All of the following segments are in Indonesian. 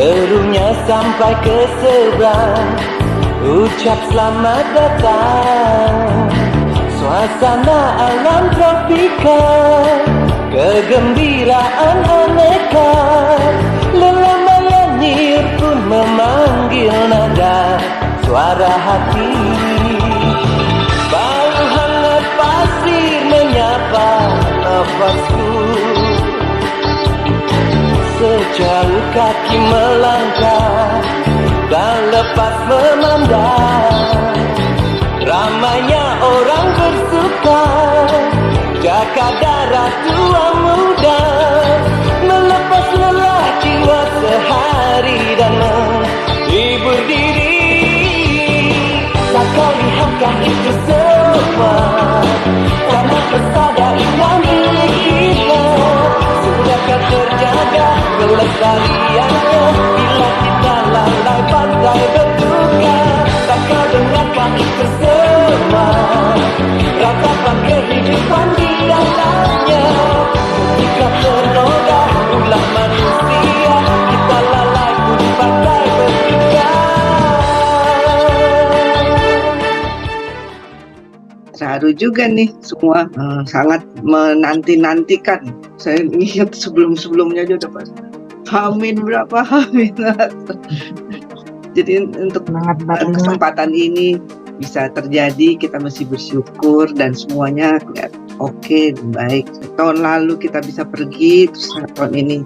Serunya sampai ke seberang, ucap selamat datang. Suasana alam tropika, kegembiraan aneka. Lelama nyir pun memanggil nada suara hati. Bau hangat pasir menyapa nafasku. Sejauh kaki melangkah dan lepas memandang, ramainya orang bersuka, jaga darah tua muda, melepas lelah jiwa sehari dan menghibur diri. Tak kau lihatkah itu semua, karena pesada yang milik kita sudah terjaga kelestariannya. Bila kita lalai pandai berduka, tak kau dengarkan itu semua, ratapan kehidupan di dalamnya. Ketika ternoda ulah manusia, kita lalai pun pandai berduka. Saru juga nih semua sangat menanti-nantikan. Saya ingat sebelum-sebelumnya aja udah pas Hamin berapa Hamin. Jadi untuk kesempatan ini bisa terjadi, kita mesti bersyukur dan semuanya oke, baik. Tahun lalu kita bisa pergi, terus tahun ini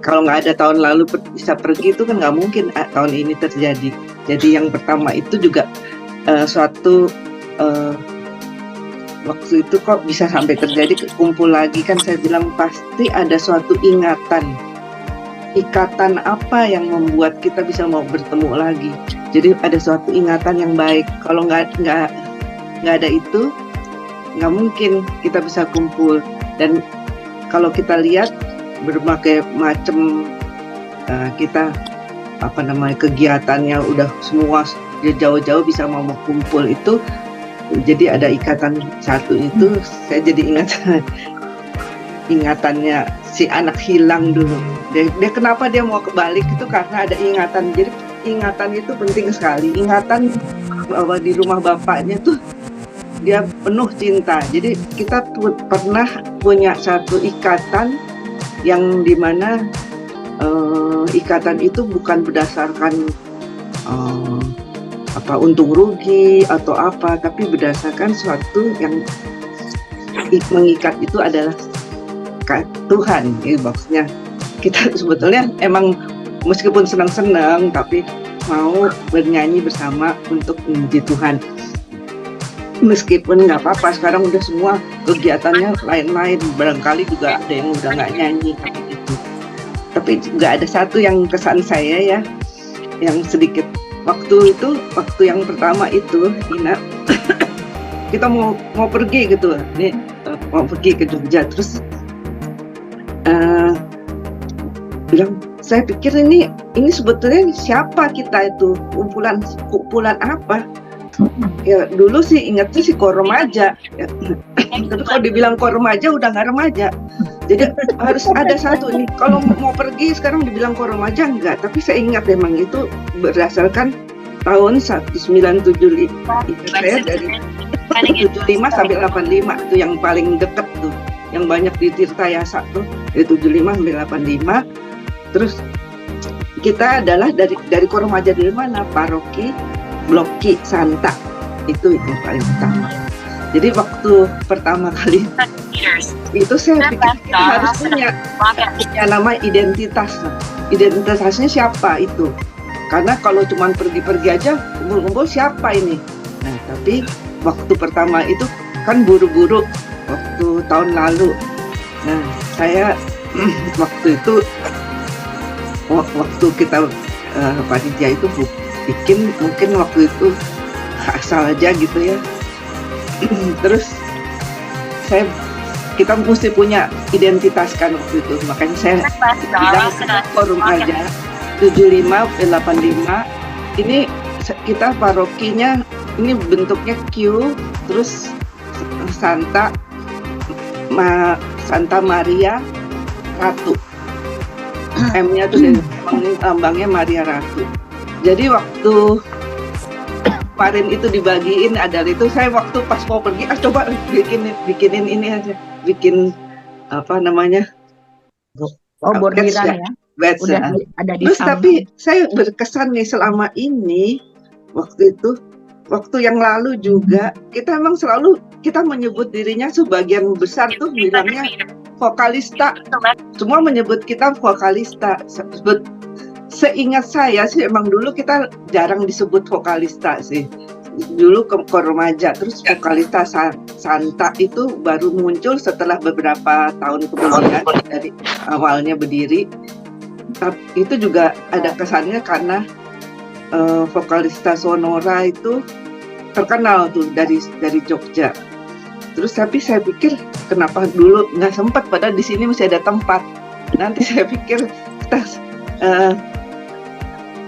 kalau nggak ada tahun lalu bisa pergi itu kan nggak mungkin tahun ini terjadi. Jadi yang pertama itu juga suatu waktu itu kok bisa sampai terjadi kumpul lagi, kan saya bilang pasti ada suatu ikatan apa yang membuat kita bisa mau bertemu lagi. Jadi ada suatu ingatan yang baik. Kalau nggak ada itu, nggak mungkin kita bisa kumpul. Dan kalau kita lihat berbagai macam kita kegiatannya udah semua jauh-jauh bisa mau kumpul itu. Jadi ada ikatan satu itu, saya jadi ingatannya si anak hilang dulu. Dia kenapa dia mau kebalik itu karena ada ingatan. Jadi ingatan itu penting sekali. Ingatan bahwa di rumah bapaknya tuh dia penuh cinta. Jadi kita pernah punya satu ikatan yang dimana ikatan itu bukan berdasarkan untung rugi atau apa, tapi berdasarkan suatu yang mengikat itu adalah Tuhan. Ini maksudnya kita sebetulnya emang meskipun senang-senang tapi mau bernyanyi bersama untuk memuji Tuhan. Meskipun nggak apa-apa, sekarang udah semua kegiatannya lain-lain, barangkali juga ada yang udah nggak nyanyi tapi nggak ada satu yang kesan saya ya, yang sedikit. Waktu yang pertama itu, Ina, kita mau pergi gitu, nih mau pergi ke Jogja, terus bilang, saya pikir ini sebetulnya siapa kita itu, kumpulan apa? Ya dulu sih ingatnya sih remaja, ya. Tapi kalau dibilang remaja udah nggak remaja. Jadi harus ada satu nih. Kalau mau pergi sekarang dibilang remaja enggak, tapi saya ingat memang itu berdasarkan tahun 1975. Saya dari 75 sampai 85 itu yang paling dekat tuh, yang banyak di Tirtayasa tuh dari 75 sampai 85. Terus kita adalah dari remaja dari mana? Paroki Bloki Santa itu yang paling utama. Jadi waktu pertama kali itu saya pikir kita harus punya nama identitas. Identitasnya siapa itu? Karena kalau cuma pergi-pergi aja, kumpul-kumpul siapa ini? Nah, tapi waktu pertama itu kan buru-buru waktu tahun lalu. Nah, saya waktu kita panitia itu bikin, mungkin waktu itu asal aja gitu ya. Terus kita mesti punya identitas kan waktu itu, makanya saya bilang forum aja 75-85 ini kita parokinya ini bentuknya Q, terus Santa Maria Ratu, M-nya tuh lambangnya Maria Ratu. Jadi waktu kemarin itu dibagiin adalah itu, saya waktu pas mau pergi coba bikinin ini aja, bikin apa namanya, bordiran ya. badge Udah ada di Terus samping. tapi saya berkesan nih selama ini, waktu yang lalu juga kita memang selalu kita menyebut dirinya sebagian besar tuh bilangnya vokalista, semua menyebut kita vokalista. Seingat saya sih emang dulu kita jarang disebut vokalista sih. Dulu ke remaja, terus vokalista Santa itu baru muncul setelah beberapa tahun kemudian dari awalnya berdiri. Tapi itu juga ada kesannya karena vokalista Sonora itu terkenal tuh dari Jogja. Terus tapi saya pikir kenapa dulu nggak sempat, padahal di sini masih ada tempat. Nanti saya pikir kita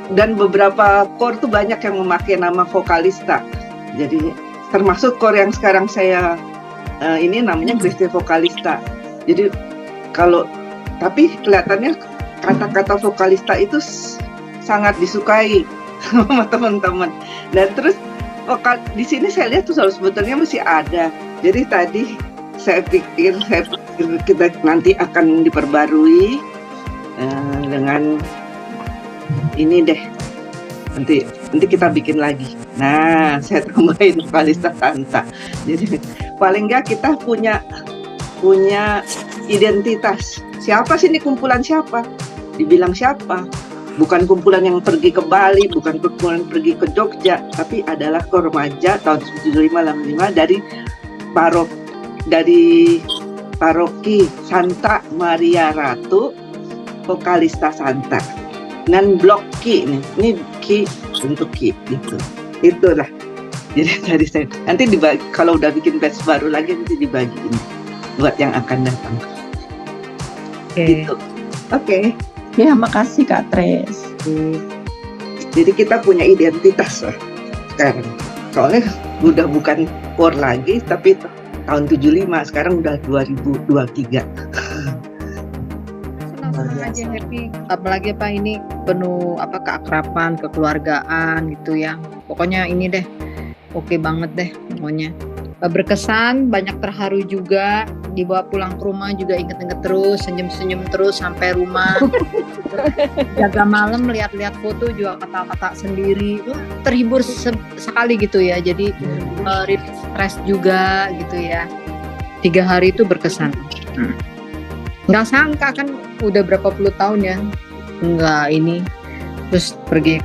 dan beberapa kor tuh banyak yang memakai nama vokalista. Jadi termasuk kor yang sekarang saya ini namanya Christi Vokalista. Jadi tapi kelihatannya kata-kata vokalista itu sangat disukai sama teman-teman. Dan terus di sini saya lihat tuh sebetulnya masih ada. Jadi tadi saya pikir kita nanti akan diperbarui dengan ini deh, nanti kita bikin lagi. Nah, saya tambahin vokalista Santa. Jadi paling nggak kita punya identitas. Siapa sih ini, kumpulan siapa? Dibilang siapa? Bukan kumpulan yang pergi ke Bali, bukan kumpulan pergi ke Jogja, tapi adalah kor remaja tahun 7585 dari paroki Santa Maria Ratu, vokalista Santa. Dan blok Ki ini Ki untuk Ki gitu. Itulah. Jadi tadi saya nanti dibagi, kalau udah bikin batch baru lagi nanti dibagiin buat yang akan datang. Gitu. Oke. Ya, makasih Kak Tres. Jadi kita punya identitas lah sekarang. Soalnya udah bukan kor lagi, tapi tahun 75, sekarang udah 2023. Senang aja, happy. Apalagi ini penuh keakraban, kekeluargaan gitu ya. Pokoknya ini deh, oke banget deh pokoknya. Berkesan, banyak terharu juga. Dibawa pulang ke rumah juga inget-inget terus, senyum-senyum terus sampai rumah. Jaga malam lihat-lihat foto juga kata-kata sendiri. Terhibur sekali gitu ya. Jadi stres juga gitu ya. 3 hari itu berkesan. Nggak sangka kan udah berapa puluh tahun ya nggak ini. Terus pergi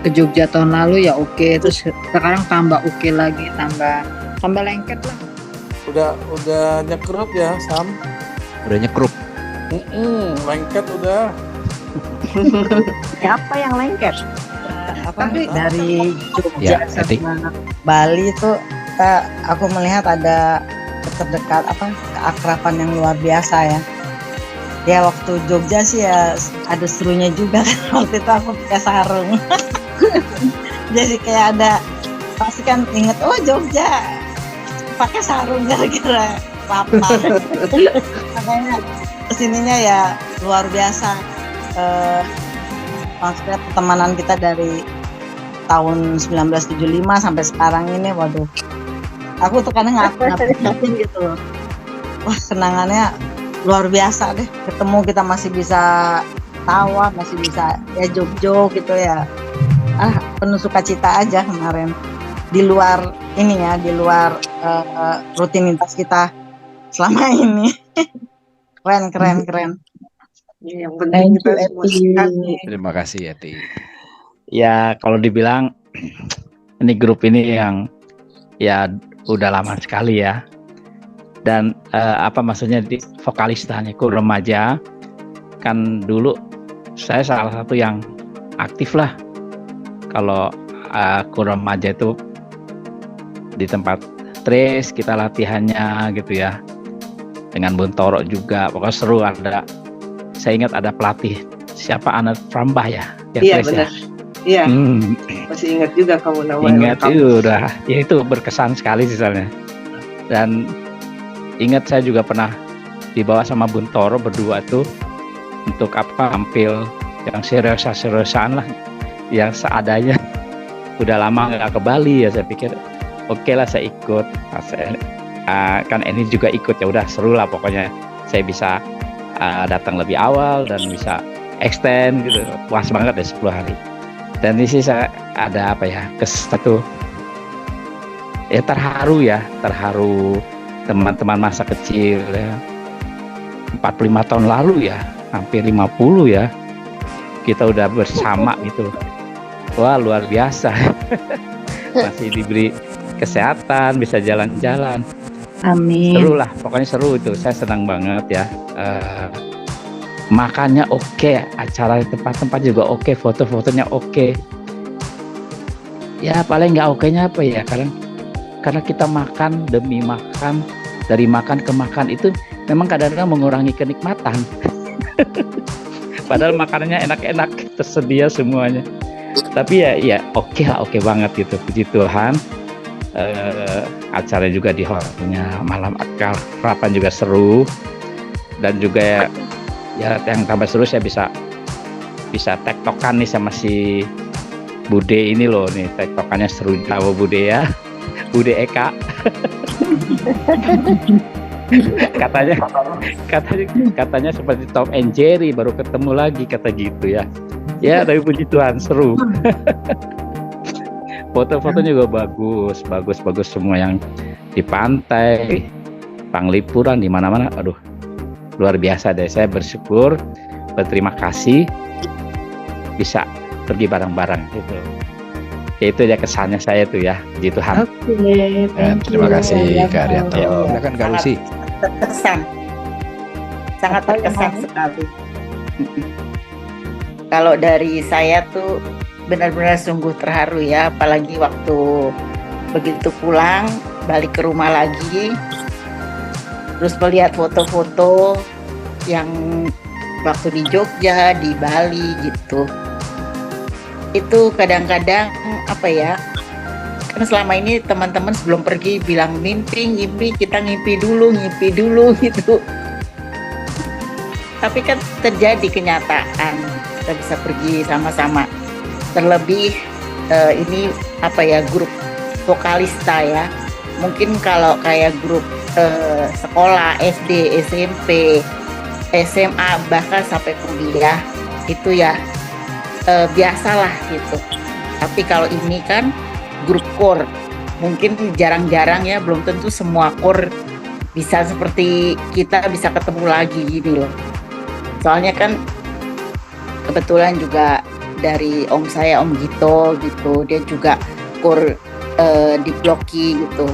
ke Jogja tahun lalu ya oke. Terus sekarang tambah oke lagi, tambah lengket lah. Udah nyekrup ya, Sam? Udah nyekrup. Lengket udah. Siapa yang lengket? Tapi Dari Jogja Ya, Eti. sama Bali itu aku melihat ada terdekat keakraban yang luar biasa ya. Ya waktu Jogja sih ya ada serunya juga kan. Waktu itu aku pakai sarung. Jadi kayak ada, pasti kan inget, oh Jogja pakai sarung gara-gara lapar. Makanya kesininya ya luar biasa. Maksudnya pertemanan kita dari tahun 1975 sampai sekarang ini, waduh. Aku tuh kadang nggak gitu loh. Wah, kenangannya luar biasa deh. Ketemu kita masih bisa tawa, masih bisa ya jok-jok gitu ya. Penuh sukacita aja kemarin. Di luar ini ya, di luar rutinitas kita selama ini. Keren. yang penting kita semua sehat nih. Terima kasih Eti. Ya kalau dibilang ini grup ini yang ya udah lama sekali ya. Dan maksudnya di vokalistanya kor remaja kan dulu saya salah satu yang aktif lah. Kalau kor remaja itu di tempat Tres kita latihannya gitu ya, dengan Buntoro juga, pokoknya seru. Saya ingat ada pelatih siapa, Anet Prambah ya. Iya Tres, benar. Iya. Masih ingat juga kamu namanya. Ingat itu udah, ya itu berkesan sekali misalnya. Dan ingat saya juga pernah dibawa sama Buntoro berdua tuh untuk tampil yang serius-seriusan lah, yang seadanya. Udah lama nggak ke Bali ya, saya pikir oke lah saya ikut. Nah, kan ini juga ikut, ya udah seru lah pokoknya. Saya bisa datang lebih awal dan bisa extend gitu, puas banget deh 10 hari. Dan di sini saya ada apa ya, satu ya terharu teman-teman masa kecil ya, 45 tahun lalu ya, hampir 50 ya, kita udah bersama gitu. Wah, luar biasa. Masih diberi kesehatan, bisa jalan-jalan. Amin. Seru lah, pokoknya seru itu. Saya senang banget ya. Makannya oke, acara tempat-tempat juga oke, foto-fotonya oke. Ya paling nggak oke-nya apa ya, karena kita makan demi makan, dari makan ke makan itu memang kadang-kadang mengurangi kenikmatan. Padahal makanannya enak-enak, tersedia semuanya. Tapi ya oke lah, oke banget gitu, puji Tuhan. Acara juga di hotelnya, malam akraban juga seru, dan juga ya yang tambah seru saya bisa tektokan nih sama si Bude ini loh, nih tektokannya seru, tahu Bude ya, Bude Eka. katanya seperti Tom and Jerry baru ketemu lagi, kata gitu ya. Ya, tapi puji Tuhan seru. Foto-fotonya juga bagus semua, yang di pantai, Panglipuran, di mana-mana. Aduh, luar biasa deh. Saya bersyukur, berterima kasih bisa pergi bareng-bareng gitu. Ya, itu ya kesannya saya tuh ya, puji Tuhan. Terima kasih Kak Arianto. Silakan Kak Lucy. Sangat terkesan sekali. Kalau dari saya tuh benar-benar sungguh terharu ya, apalagi waktu begitu pulang, balik ke rumah lagi, terus melihat foto-foto yang waktu di Jogja, di Bali gitu. Itu kadang-kadang apa ya, karena selama ini teman-teman sebelum pergi bilang mimpi, kita ngimpi dulu gitu. Tapi kan terjadi kenyataan, kita bisa pergi sama-sama. Terlebih ini apa ya, grup vokalista ya. Mungkin kalau kayak grup sekolah, SD, SMP, SMA, bahkan sampai kuliah, itu ya biasalah gitu. Tapi kalau ini kan grup core, mungkin jarang-jarang ya, belum tentu semua core bisa seperti kita bisa ketemu lagi gini loh. Soalnya kan kebetulan juga dari om saya, Om Gito gitu, dia juga core di Bloki gitu.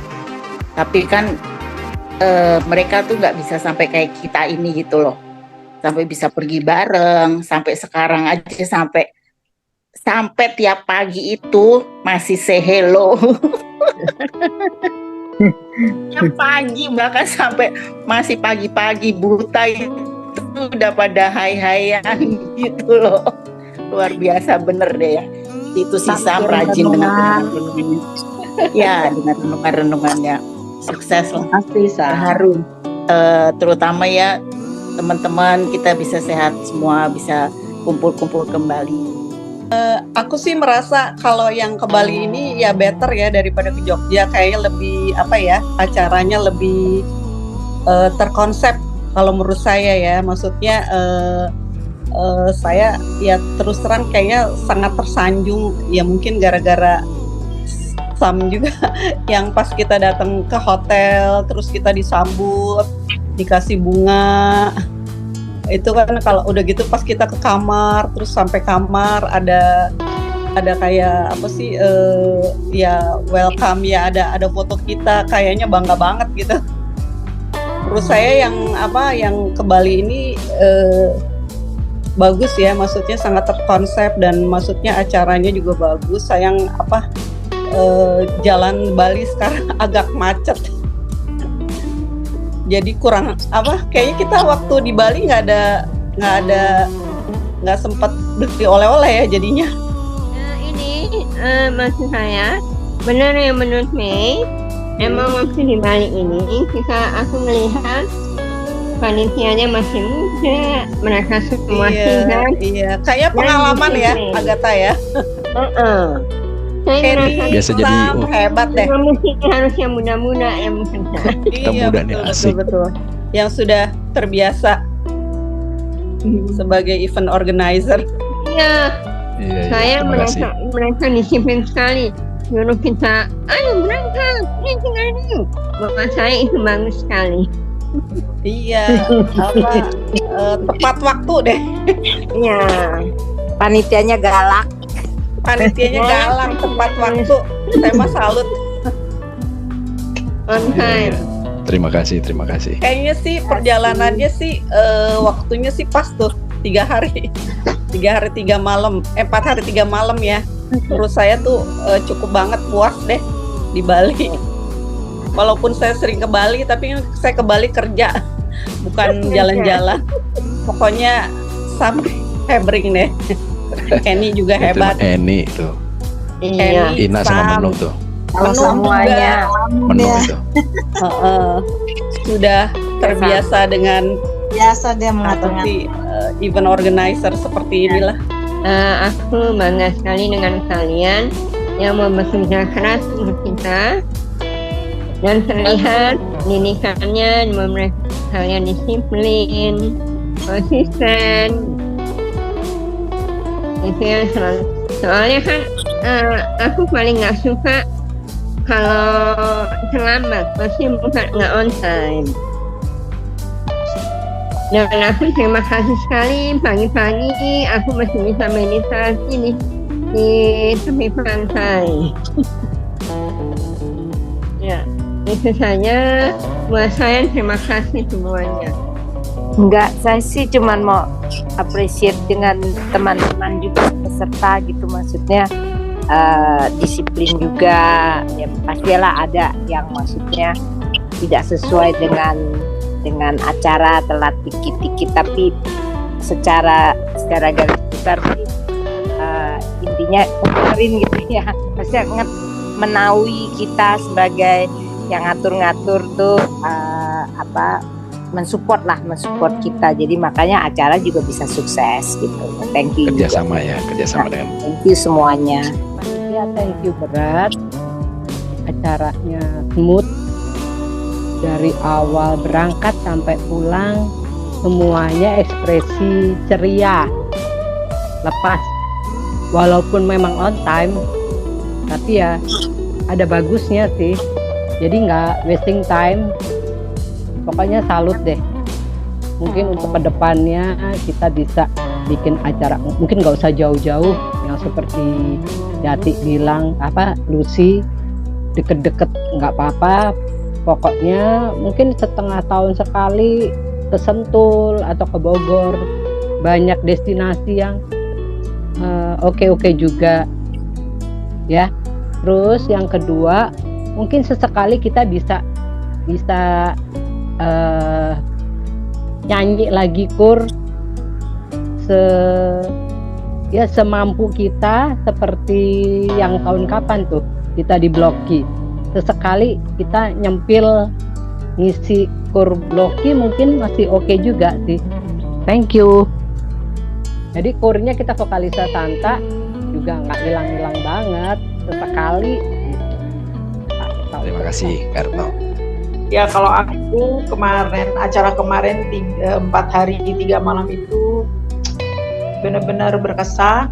Tapi kan mereka tuh nggak bisa sampai kayak kita ini gitu loh, sampai bisa pergi bareng, sampai sekarang aja sampai tiap pagi itu masih say hello. Tiap pagi, bahkan sampai masih pagi-pagi buta itu udah pada hai-haian gitu loh. Luar biasa bener deh ya. Itu si Sam rajin dengan renungannya. Ya, dengan renungan-renungannya. Sukses lah. Pasti terharu. Terutama ya teman-teman kita bisa sehat semua, bisa kumpul-kumpul kembali. Aku sih merasa kalau yang ke Bali ini ya better ya daripada ke Jogja. Kayaknya lebih apa ya, acaranya lebih terkonsep kalau menurut saya ya. Maksudnya saya ya terus terang kayaknya sangat tersanjung ya, mungkin gara-gara Sam juga yang pas kita datang ke hotel terus kita disambut, dikasih bunga. Itu kan kalau udah gitu pas kita ke kamar, terus sampai kamar ada kayak apa sih ya welcome ya, ada foto kita, kayaknya bangga banget gitu. Menurut saya yang ke Bali ini bagus ya, maksudnya sangat terkonsep dan maksudnya acaranya juga bagus. Sayang jalan Bali sekarang agak macet. Jadi kurang kayaknya kita waktu di Bali nggak sempat beli oleh-oleh ya jadinya. Ini maksud saya benar yang menurut Mei, emang waktu di Bali ini aku melihat panitianya masih muda, mereka semua sehat. Iya, kayak pengalaman ya, Agatha ya. Saya Kenny, merasa Biasa jadi, Sam, hebat deh. semua musik harus yang muda-muda yang bekerja. Kita Iya, muda nih, asik. betul. Yang sudah terbiasa sebagai event organizer. Iya, Iya, saya terima kasih. merasa disiplin sekali. Nyuruh kita, ayo berangkat, ini. Buat saya itu bagus sekali. Iya, tepat waktu deh. Iya. Panitianya galak. Panitianya galak, tepat waktu. Saya mah salut. On time. Terima kasih, terima kasih. Kayaknya sih perjalanannya sih waktunya sih pas tuh 3 hari, 3 hari 3 malam, 4 hari 3 malam ya. Menurut saya tuh cukup banget puas deh di Bali. Walaupun saya sering ke Bali, tapi saya ke Bali kerja, bukan jalan-jalan. Pokoknya sampai hebring deh. Kenny juga Itu hebat. Eni tuh. Iya. Ina sama Menu tuh. Kalau Menu semuanya Menu dia itu. Sudah terbiasa dengan biasa dia mengatur seperti event organizer seperti inilah. Aku bangga sekali dengan kalian yang mau bekerja keras untuk kita dan terlihat didikannya mereka kalian disiplin, konsisten. Itu yang selalu. Soalnya kan aku paling nggak suka kalau terlambat, pasti bukan nggak on time. Dan aku terima kasih sekali pagi-pagi aku masih bisa meditasi di tepi pantai. Ya, itu saja buat saya. Terima kasih semuanya. Enggak, saya sih cuman mau appreciate dengan teman-teman juga peserta gitu, maksudnya disiplin juga. Ya pastilah ada yang maksudnya tidak sesuai dengan acara, telat dikit-dikit, tapi secara garis besar sih intinya kemarin gitu ya, maksudnya menaui kita sebagai yang ngatur-ngatur tuh mensupport kita, jadi makanya acara juga bisa sukses gitu. Thank you Kerjasama juga. ya, kerjasama dengan. Thank you semuanya. Ya, thank you berat. Acaranya smooth dari awal berangkat sampai pulang, semuanya ekspresi ceria, lepas. Walaupun memang on time, tapi ya ada bagusnya sih. Jadi nggak wasting time. Pokoknya salut deh. Mungkin untuk kedepannya kita bisa bikin acara, mungkin nggak usah jauh-jauh, yang seperti Yati bilang, Lucy, deket-deket nggak apa-apa. Pokoknya mungkin setengah tahun sekali ke Sentul atau ke Bogor. Banyak destinasi yang oke-oke juga ya. Terus yang kedua, mungkin sesekali kita bisa nyanyi lagi kur semampu kita, seperti yang tahun kapan tuh kita di Bloki. Sesekali kita nyempil ngisi kur Bloki mungkin masih oke juga sih. Thank you. Jadi kurnya kita vokalisa Santa juga nggak hilang-hilang banget, sesekali. Terima kasih Karno. Ya kalau aku acara kemarin 4 hari 3 malam itu benar-benar berkesan.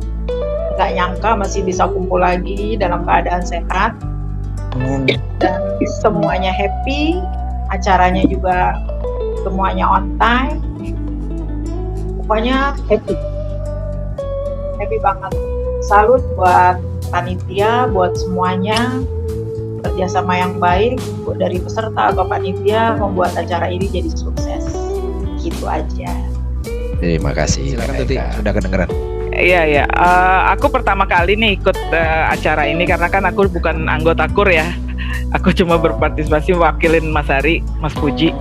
Gak nyangka masih bisa kumpul lagi dalam keadaan sehat. Dan semuanya happy, acaranya juga semuanya on time. Pokoknya happy banget. Salut buat panitia, buat semuanya, kerjasama yang baik dari peserta atau panitia membuat acara ini jadi sukses. Gitu aja. Terima kasih. Silakan Tuti, sudah kedengeran. Iya, aku pertama kali nih ikut acara ini karena kan aku bukan anggota KUR ya. Aku cuma berpartisipasi wakilin Mas Hari, Mas Puji.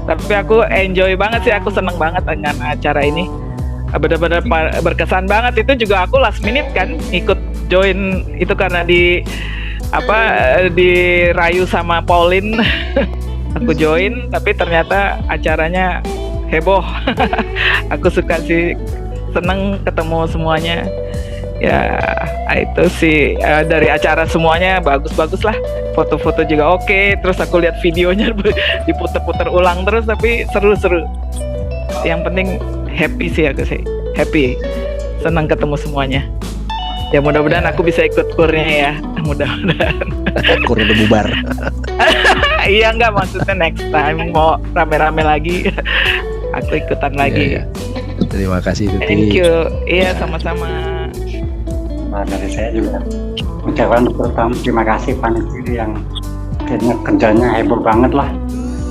Tapi aku enjoy banget sih, aku seneng banget dengan acara ini. Benar-benar berkesan banget. Itu juga aku last minute kan ikut join itu karena dirayu sama Pauline. Aku join, tapi ternyata acaranya heboh. Aku suka sih, seneng ketemu semuanya. Ya itu sih dari acara semuanya bagus-bagus lah. Foto-foto juga oke. Terus aku lihat videonya diputer-puter ulang terus, tapi seru-seru. Yang penting happy sih aku sih, happy, senang ketemu semuanya. Ya mudah-mudahan aku bisa ikut kurnya ya, mudah-mudahan. Kur udah bubar. Iya enggak, maksudnya next time mau rame-rame lagi, aku ikutan lagi. Iya. Terima kasih Tuti. Thank you. Iya sama-sama. Nah, dari saya juga ucapan pertama terima kasih panitia yang kayaknya kerjanya heboh banget lah,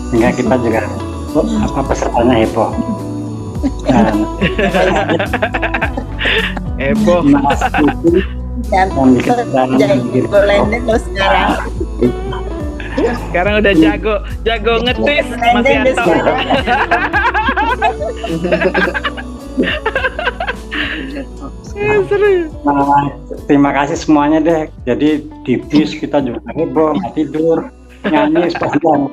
sehingga kita juga pesertanya heboh. Dan heboh. Dan Golenden lo sekarang. Sekarang udah jago ngetis Mas Yanto. Nah, terima kasih semuanya deh. Jadi di bis kita juga heboh, nggak tidur, nyanyi sepanjang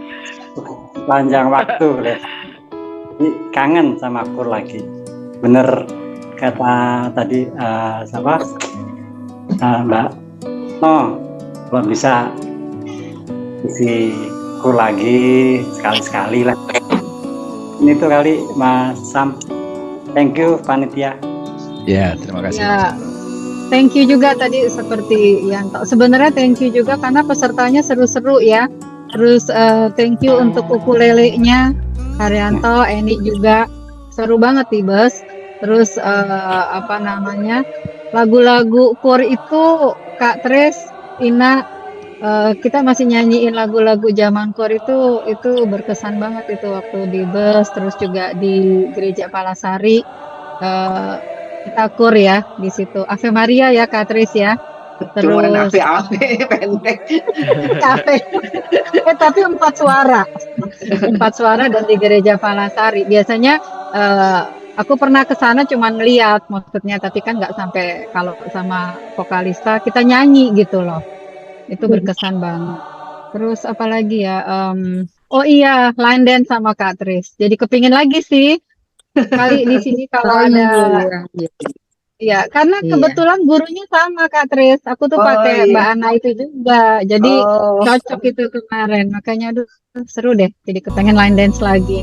waktu deh. Jadi kangen sama Kur lagi. Bener kata tadi siapa? Mbak No, kalau bisa isi Kur lagi sekali-sekali lah. Ini tuh kali Mas Sam. Thank you panitia. Ya, terima kasih. Ya, thank you juga tadi seperti Yanto. Sebenarnya thank you juga karena pesertanya seru-seru ya. Terus thank you untuk ukulele-nya Haryanto, Eni juga seru banget nih Bos. Terus apa namanya, lagu-lagu KUR itu Kak Tres, Ina, kita masih nyanyiin lagu-lagu zaman KUR itu berkesan banget itu waktu di bus, terus juga di gereja Palasari. Kita KUR ya di situ. Ave Maria ya Kak Tris ya. Terus Ave pendek. Ave. Tapi 4 suara. 4 suara dan di gereja Palasari. Biasanya aku pernah ke sana cuma ngeliat maksudnya, tapi kan nggak sampai kalau sama vokalista kita nyanyi gitu loh. Itu berkesan banget. Terus apalagi ya? Oh iya, line dance sama Kak Tris. Jadi kepingin lagi sih. Kali di sini kalau ada, ya karena kebetulan gurunya sama Kak Tris, aku tuh pakai Mbak Ana itu juga, jadi cocok itu kemarin, makanya aduh seru deh, jadi kepengen line dance lagi.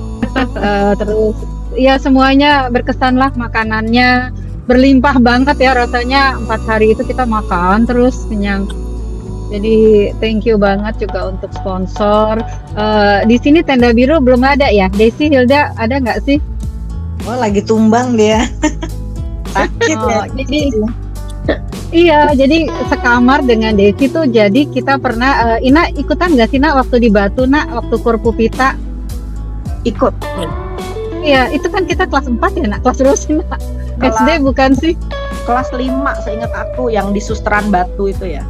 Terus ya semuanya berkesan lah, makanannya berlimpah banget ya rasanya, 4 hari itu kita makan terus kenyang. Jadi thank you banget juga untuk sponsor. Di sini tenda biru belum ada ya, Desi, Hilda ada nggak sih? Oh lagi tumbang dia. Sakit ya. Jadi iya, jadi sekamar dengan Desi tuh. Jadi kita pernah Ina ikutan nggak sih Nak waktu di Batu Nak, waktu Kurpupita? Ikut. Iya, itu kan kita kelas 4 ya Nak, kelas terus Nak. SD bukan sih? Kelas 5 seingat aku yang di Susteran Batu itu ya.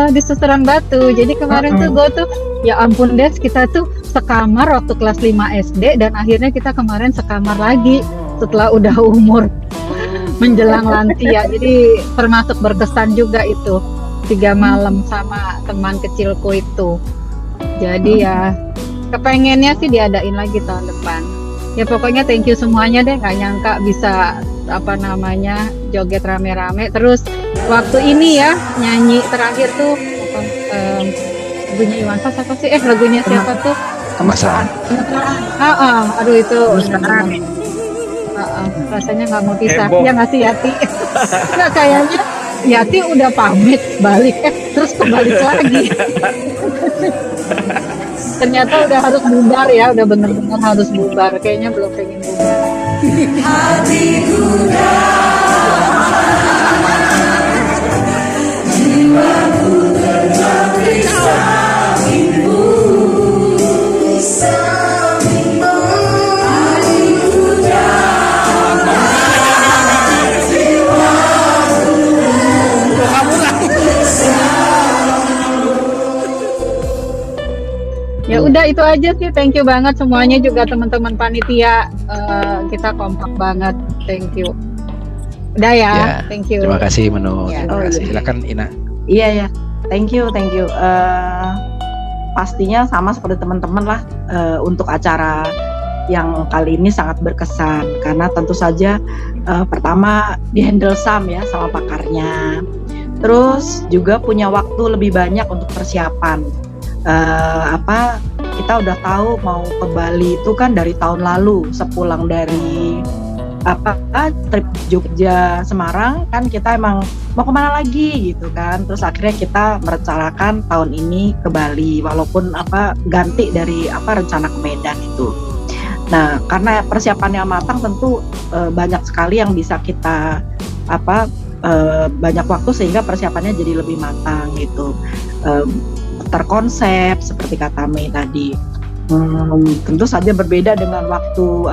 Di Susteran Batu. Jadi kemarin tuh gue tuh ya ampun Des, kita tuh sekamar waktu kelas 5 SD dan akhirnya kita kemarin sekamar lagi setelah udah umur menjelang lansia. Jadi termasuk berkesan juga itu 3 malam sama teman kecilku itu. Jadi ya kepengennya sih diadain lagi tahun depan. Ya pokoknya thank you semuanya deh, gak nyangka bisa apa namanya joget rame-rame. Terus waktu ini ya nyanyi terakhir tuh lagunya Iwan Fals apa sih? Lagunya siapa tuh? Kemesraan. Aduh itu rasanya nggak mau pisah. Ya nggak sih Yati? Nggak, kayaknya Yati udah pamit balik terus kebalik lagi. Ternyata udah harus bubar ya, udah bener-bener harus bubar. Kayaknya belum pengen bubar. Hatiku jiwaku terjadi sampingmu, sampingmu. Hatiku damai, jiwaku ya udah itu aja sih. Thank you banget semuanya, juga teman-teman panitia, kita kompak banget. Thank you. Udah ya, thank you. Terima kasih Menu. Ya. Terima kasih. Silakan Ina. Iya ya, thank you. Pastinya sama seperti teman-teman lah, untuk acara yang kali ini sangat berkesan karena tentu saja pertama dihandle Sam ya sama pakarnya. Terus juga punya waktu lebih banyak untuk persiapan. Kita udah tahu mau ke Bali itu kan dari tahun lalu sepulang dari trip Jogja Semarang kan kita emang mau kemana lagi gitu kan, terus akhirnya kita merencanakan tahun ini ke Bali walaupun ganti dari rencana ke Medan itu. Nah karena persiapannya matang tentu banyak sekali yang bisa kita banyak waktu sehingga persiapannya jadi lebih matang gitu, terkonsep seperti kata Mei tadi. Tentu saja berbeda dengan waktu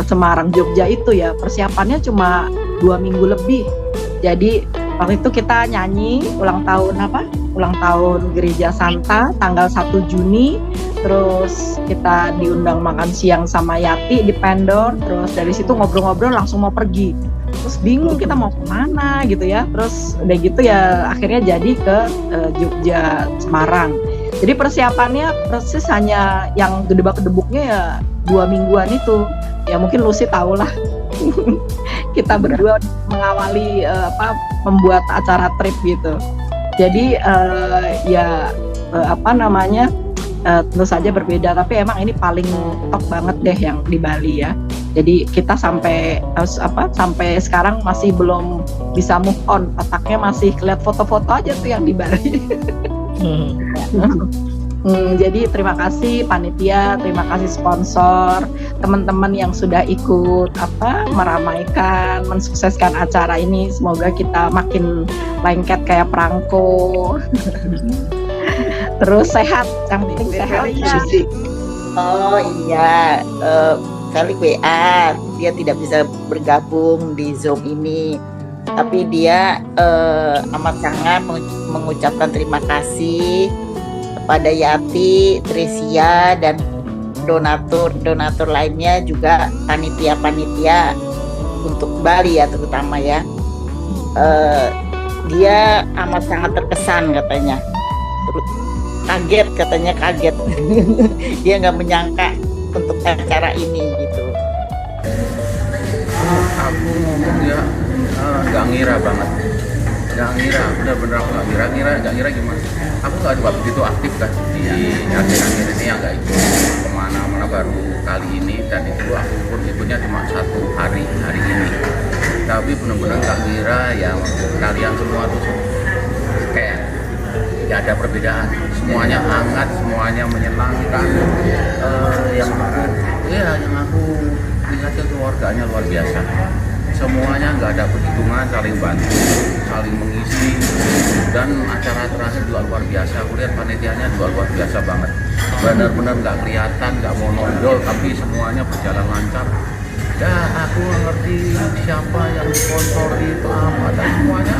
Semarang Jogja itu ya, persiapannya cuma 2 minggu lebih. Jadi waktu itu kita nyanyi ulang tahun Gereja Santa tanggal 1 Juni, terus kita diundang makan siang sama Yati di Pendor, terus dari situ ngobrol-ngobrol langsung mau pergi, terus bingung kita mau kemana gitu ya, terus udah gitu ya akhirnya jadi ke Jogja Semarang. Jadi persiapannya persis hanya yang gedebak-gedebuknya ya 2 mingguan itu. Ya mungkin Lucy tahu lah. Kita berdua mengawali membuat acara trip gitu. Jadi tentu saja berbeda, tapi emang ini paling top banget deh yang di Bali ya. Jadi kita sampai sekarang masih belum bisa move on, otaknya masih lihat foto-foto aja tuh yang di Bali. Jadi terima kasih panitia, terima kasih sponsor, teman-teman yang sudah ikut meramaikan, mensukseskan acara ini. Semoga kita makin lengket kayak perangko. Terus sehat, yang penting sehat ya. Oh iya, kali WA dia tidak bisa bergabung di Zoom ini, tapi dia amat sangat mengucapkan terima kasih kepada Yati, Tresia, dan donatur lainnya, juga panitia untuk Bali ya terutama ya. Dia amat sangat terkesan katanya, kaget dia nggak menyangka untuk acara ini gitu. Aku ngomong ya nggak ngira banget, bener-bener aku nggak ngira gimana. Aku nggak juga begitu aktif kan di akhir-akhir ini, yang nggak ikut kemana-mana, baru kali ini, dan itu aku pun ikutnya cuma 1 hari ini. Tapi bener-bener nggak ngira ya kalian semua tuh kayak nggak ada perbedaan, semuanya hangat, semuanya menyenangkan. Yang aku lihat keluarganya luar biasa. Semuanya nggak ada perhitungan, saling bantu, saling mengisi, dan acara terakhir juga luar biasa. Aku lihat panitianya juga luar biasa banget, benar-benar nggak kelihatan, nggak mau nonjol, tapi semuanya berjalan lancar. Ya aku ngerti siapa yang sponsori itu apa, dan semuanya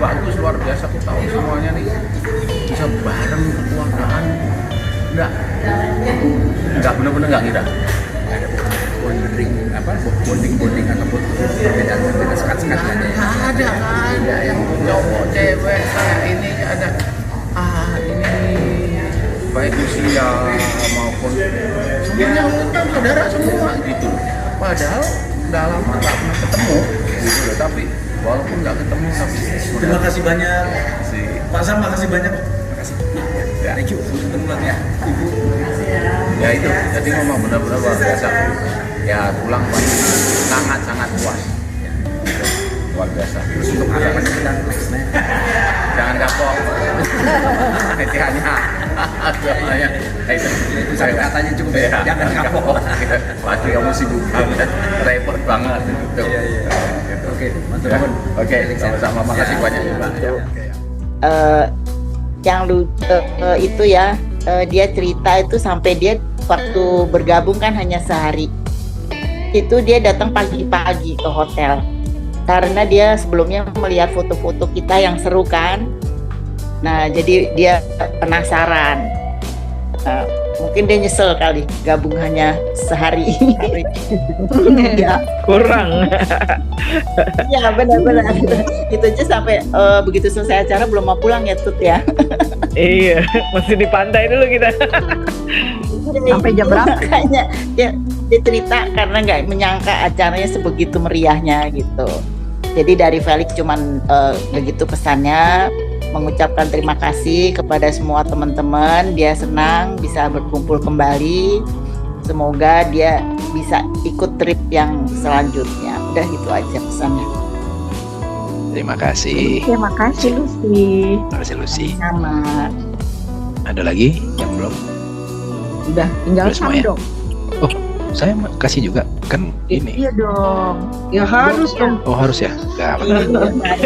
bagus, luar biasa. Aku tahu semuanya nih bisa bareng kekeluargaan, nggak benar-benar nggak ngira. Bonding ataupun perbedaan sekat-sekat ada yang cowok cewek kayak ini ada ini baik usia maupun semuanya kan saudara semua gitu, padahal udah lama nggak pernah ketemu gitu, tapi walaupun nggak ketemu tapi terima kasih banyak Pak Sam, makasih banyak. Thank you, ketemu lagi ya Ibu. Ya itu, jadi memang benar-benar luar biasa. Ya pulang sangat puas, luar biasa. Terus untuk harapan kita nextnya jangan kapok. Hanya itu satu katanya cukup ya, jangan kapok. Pasti kamu sibuk banget, repot banget gitu. Oke, mantap. Oke, sama-sama, makasih banyak ya Pak. Yang itu ya, dia cerita itu sampai dia waktu bergabung kan hanya sehari. Itu dia datang pagi-pagi ke hotel karena dia sebelumnya melihat foto-foto kita yang seru kan. Nah jadi dia penasaran, mungkin dia nyesel kali gabung hanya sehari. Ya kurang. Ya benar-benar itu aja sampai begitu selesai acara belum mau pulang ya Tut ya. Iya, masih di pantai dulu kita. Sampai jam berapa? Makanya dia cerita karena nggak menyangka acaranya sebegitu meriahnya gitu. Jadi dari Felix cuman begitu pesannya, mengucapkan terima kasih kepada semua teman-teman. Dia senang bisa berkumpul kembali. Semoga dia bisa ikut trip yang selanjutnya. Udah gitu aja pesannya. Terima kasih. Terima kasih Lucy. Terima kasih Lucy. Sama. Ada lagi yang belum? Udah tinggal Udah semua Sam ya? dong. Oh, saya kasih juga kan ini. Iya dong. Ya harus dong. Oh harus ya? Gak apa.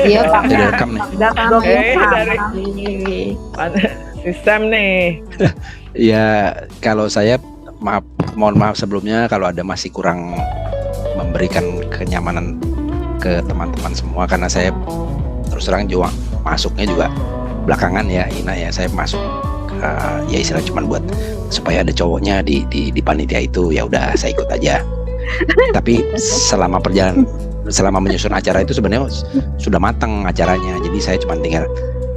Iya Pak. Jadi rekam nih. Dari si Sam nih. Ya kalau saya mohon maaf sebelumnya kalau ada masih kurang memberikan kenyamanan ke teman-teman semua, karena saya terus terang juga masuknya juga belakangan ya Ina ya, saya masuk ya istilah cuman buat supaya ada cowoknya di panitia itu, ya udah saya ikut aja. Tapi selama menyusun acara itu sebenarnya sudah matang acaranya, jadi saya cuma tinggal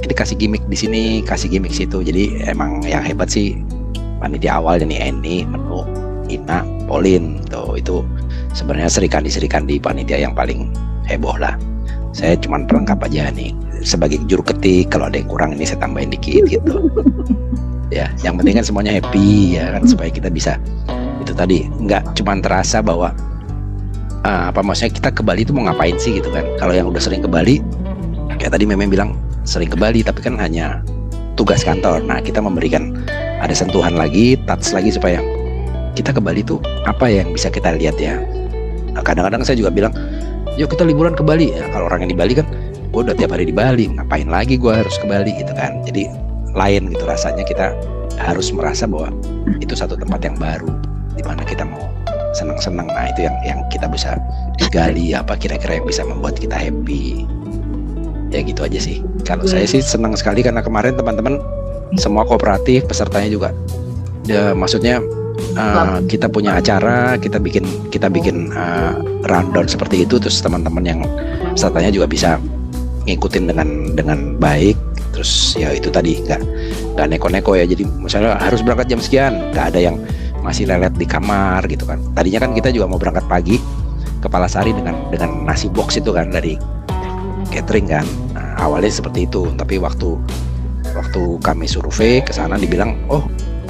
ini kasih gimmick di sini, kasih gimmick situ. Jadi emang yang hebat sih panitia awal nih, Eni, Menu, Ina, Pauline tuh, itu sebenarnya serikandi di panitia yang paling heboh lah. Saya cuma pelengkap aja nih sebagai juru ketik, kalau ada yang kurang ini saya tambahin dikit gitu. Ya, yang penting kan semuanya happy ya kan, supaya kita bisa itu tadi nggak cuma terasa bahwa maksudnya kita ke Bali itu mau ngapain sih gitu kan. Kalau yang udah sering ke Bali kayak tadi Meme bilang sering ke Bali tapi kan hanya tugas kantor. Nah, kita memberikan ada sentuhan lagi, touch lagi supaya kita ke Bali tuh apa yang bisa kita lihat ya. Nah, kadang-kadang saya juga bilang, yuk kita liburan ke Bali. Ya, kalau orang yang di Bali kan, gue udah tiap hari di Bali, ngapain lagi gue harus ke Bali gitu kan. Jadi lain gitu rasanya, kita harus merasa bahwa itu satu tempat yang baru di mana kita mau senang-senang. Nah itu yang kita bisa gali, apa kira-kira yang bisa membuat kita happy. Ya gitu aja sih. Kalau saya sih senang sekali karena kemarin teman-teman semua kooperatif, pesertanya juga. Ya, maksudnya kita punya acara, kita bikin rundown seperti itu, terus teman-teman yang pesertanya juga bisa ngikutin dengan baik. Terus ya itu tadi nggak neko-neko ya. Jadi misalnya harus berangkat jam sekian, nggak ada yang masih lelet di kamar gitu kan. Tadinya kan kita juga mau berangkat pagi ke Palasari dengan nasi box itu kan dari catering kan. Nah, awalnya seperti itu, tapi waktu kami survei ke sana dibilang, oh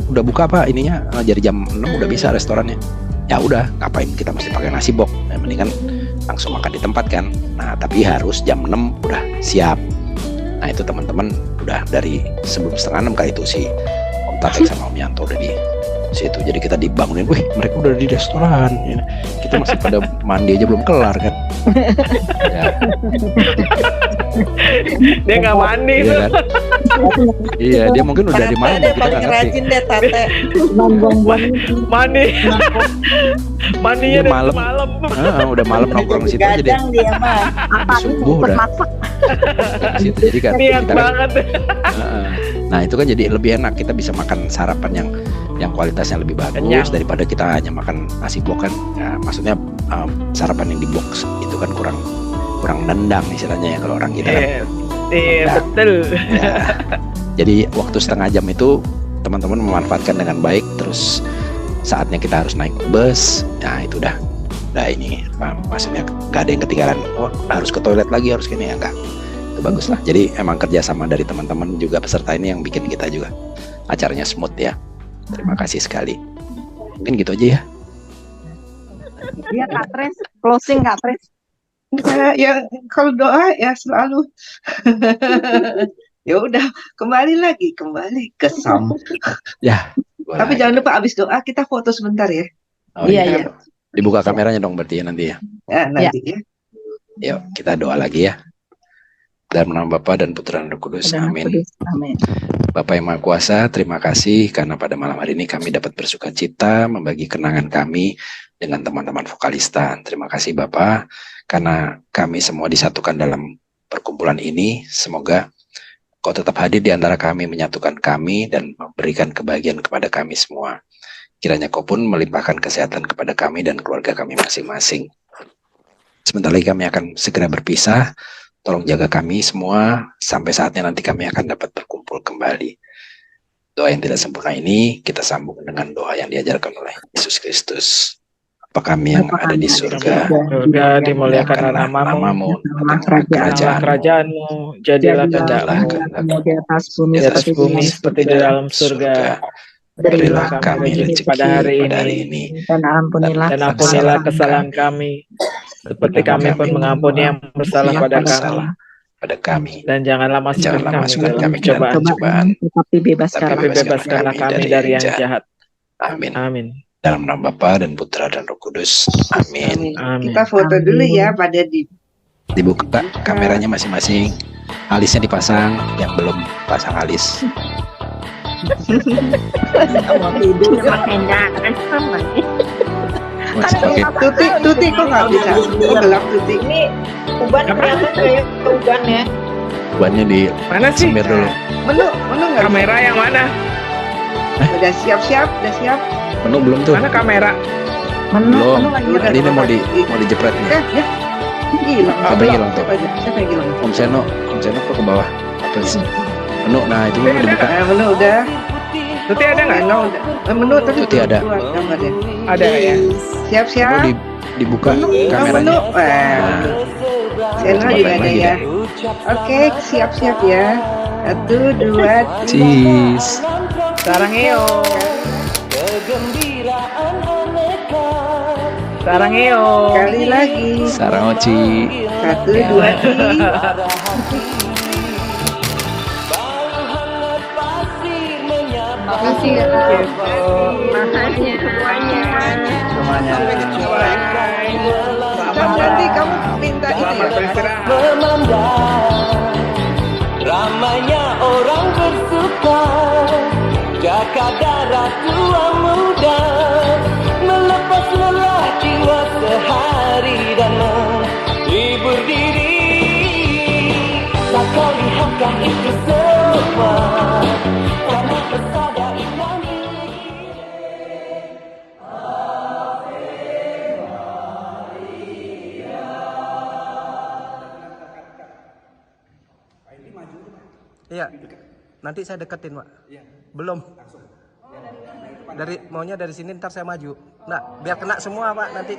udah buka Pak ininya, jadi jam 6 udah bisa restorannya. Ya udah, ngapain kita mesti pakai nasi box? Nah, mendingan langsung makan di tempat kan. Nah tapi harus jam 6 udah siap. Nah itu teman-teman udah dari sebelum 5:30 kali itu si Om Tatek sama Om Yanto udah di situ. Jadi kita dibangunin, wih mereka udah di restoran. Kita masih pada mandi aja belum kelar kan. Ya. Dia nggak mandi iya, kan? Iya dia mungkin udah di malam kita nggak ngerti. Rajin deh Tate. Mandi. Mandinya Dia dari malam. malam. Udah malam nongkrong situ aja deh. Gadang dia mah. Subuh udah. Situ jadi kan Niat kita kan, banget. nah itu kan jadi lebih enak, kita bisa makan sarapan yang kualitasnya lebih bagus Kenyang. daripada kita hanya makan nasi box kan. Ya, maksudnya sarapan yang di box itu kan kurang nendang istilahnya ya kalau orang kita kan. Iya Nah, betul. ya. Jadi waktu setengah jam itu teman-teman memanfaatkan dengan baik. Terus saatnya kita harus naik bus, nah itu udah ini maksudnya nggak ada yang ketinggalan. Oh harus ke toilet lagi, harus gini ya, enggak. Itu bagus lah. Jadi emang kerjasama dari teman-teman juga peserta ini yang bikin kita juga acaranya smooth ya. Terima kasih sekali. Mungkin gitu aja ya. Iya Kak Tres, closing Kak Tres. Ya kalau doa ya selalu. Ya udah kembali ke Sam. Ya. Tapi jangan lupa abis doa kita foto sebentar ya. Oh, Iya. Dibuka kameranya dong berarti ya nanti ya. Ya nanti ya. Yuk kita doa lagi ya. Dalam nama Bapa dan Putra dan Roh Kudus. Amin. Amin. Bapa yang Maha Kuasa, terima kasih karena pada malam hari ini kami dapat bersuka cita membagi kenangan kami dengan teman-teman Vokalista. Terima kasih Bapa karena kami semua disatukan dalam perkumpulan ini. Semoga Kau tetap hadir di antara kami, menyatukan kami dan memberikan kebahagiaan kepada kami semua. Kiranya Kau pun melimpahkan kesehatan kepada kami dan keluarga kami masing-masing. Sebentar lagi kami akan segera berpisah. Tolong jaga kami semua sampai saatnya nanti kami akan dapat berkumpul kembali. Doa yang tidak sempurna ini kita sambung dengan doa yang diajarkan oleh Yesus Kristus. Bapa kami yang ada di surga, dimuliakanlah namamu, datanglah kerajaanmu, jadilah kehendakmu di atas bumi di atas bumi seperti di dalam surga. Berilah kami rezeki pada hari ini, dan ampunilah kesalahan kami, seperti kami pun mengampuni yang bersalah pada kami. Dan janganlah masukkan kami ke dalam cobaan, tetapi bebaskanlah kami dari yang jahat. Amin. Amin. Dalam nama Bapa dan Putra dan Roh Kudus. Amin. Kita foto dulu ya Pak Dedi. Dibuka kameranya masing-masing. Alisnya dipasang, yang belum pasang alis. Tuti kok nggak bisa? Kok gelap Tuti? Ini uban kelihatan kayak uban ya. Ubannya di mana sih? Semir dulu. Menu nggak? Kamera yang mana? Udah siap. Menu belum tuh. Mana kamera? Belum. Ini mau dijepret nih. Hilang. Apa yang hilang tuh? Siapa yang hilang? Om Seno kok ke bawah? Apa sih? Menu, nah itu menu dibuka. Menu udah. Tuti ada nggak? Menu tadi Tuti ada. Ada ya. Siap. Menu dibuka kameranya. Seno juga ada ya. Oke, siap ya. 1, 2, 3. Cheese. Sarangeo. Sarangeo. Kali lagi. Sarangoci. 1, 2, 3. Makasih ya. Makasih semuanya. Nanti kamu minta ini ya. Memandang ramainya orang bersuka, jaga darah tua muda, melepas lelah jiwa sehari dan menghibur diri. Tak kau lihatkah itu semua karena kesadar kami. Iya, nanti saya deketin Pak. Belum. Maunya dari sini ntar saya maju. Nah, biar kena semua Pak nanti.